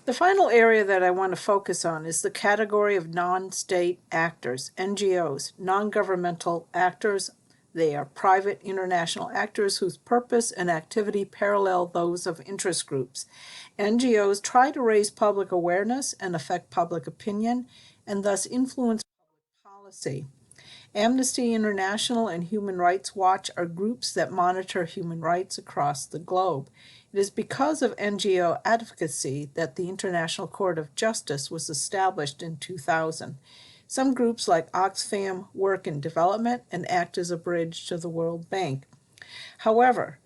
The final area that I want to focus on is the category of non-state actors, NGOs, non-governmental actors. They are private international actors whose purpose and activity parallel those of interest groups. NGOs try to raise public awareness and affect public opinion, and thus influence public policy. Amnesty International and Human Rights Watch are groups that monitor human rights across the globe. It is because of NGO advocacy that the International Court of Justice was established in 2000. Some groups like Oxfam work in development and act as a bridge to the World Bank. However,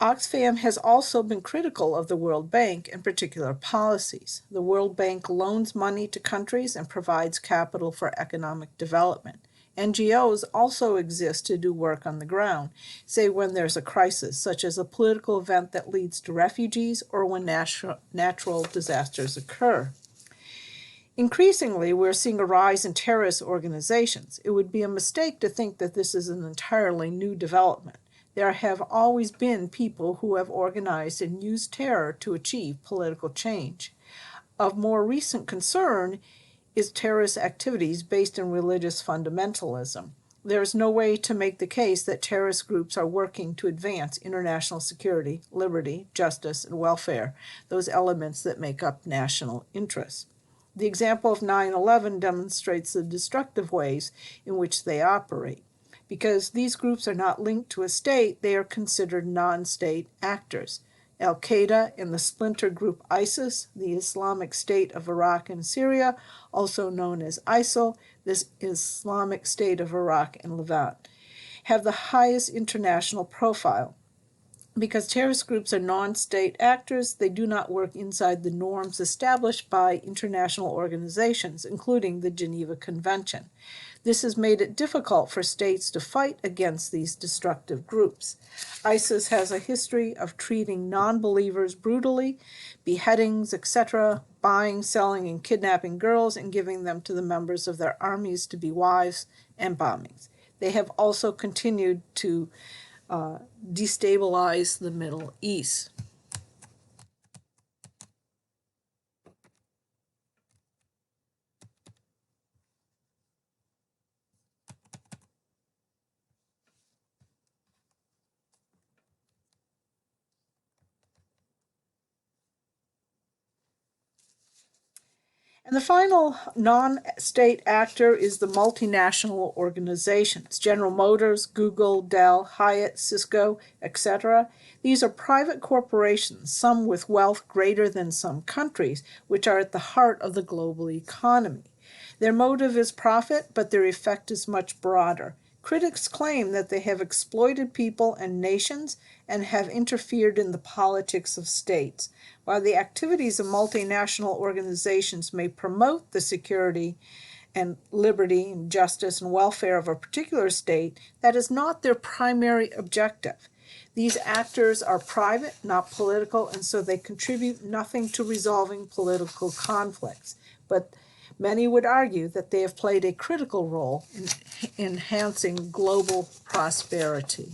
Oxfam has also been critical of the World Bank and particular policies. The World Bank loans money to countries and provides capital for economic development. NGOs also exist to do work on the ground, say when there's a crisis, such as a political event that leads to refugees or when natural disasters occur. Increasingly, we're seeing a rise in terrorist organizations. It would be a mistake to think that this is an entirely new development. There have always been people who have organized and used terror to achieve political change. Of more recent concern is terrorist activities based in religious fundamentalism. There is no way to make the case that terrorist groups are working to advance international security, liberty, justice, and welfare, those elements that make up national interests. The example of 9/11 demonstrates the destructive ways in which they operate. Because these groups are not linked to a state, they are considered non-state actors. Al-Qaeda and the splinter group ISIS, the Islamic State of Iraq and Syria, also known as ISIL, the Islamic State of Iraq and Levant, have the highest international profile. Because terrorist groups are non-state actors, they do not work inside the norms established by international organizations, including the Geneva Convention. This has made it difficult for states to fight against these destructive groups. ISIS has a history of treating non-believers brutally, beheadings, etc., buying, selling, and kidnapping girls and giving them to the members of their armies to be wives, and bombings. They have also continued to destabilize the Middle East. And the final non-state actor is the multinational organizations, General Motors, Google, Dell, Hyatt, Cisco, etc. These are private corporations, some with wealth greater than some countries, which are at the heart of the global economy. Their motive is profit, but their effect is much broader. Critics claim that they have exploited people and nations and have interfered in the politics of states. While the activities of multinational organizations may promote the security and liberty and justice and welfare of a particular state, that is not their primary objective. These actors are private, not political, and so they contribute nothing to resolving political conflicts. But many would argue that they have played a critical role in enhancing global prosperity.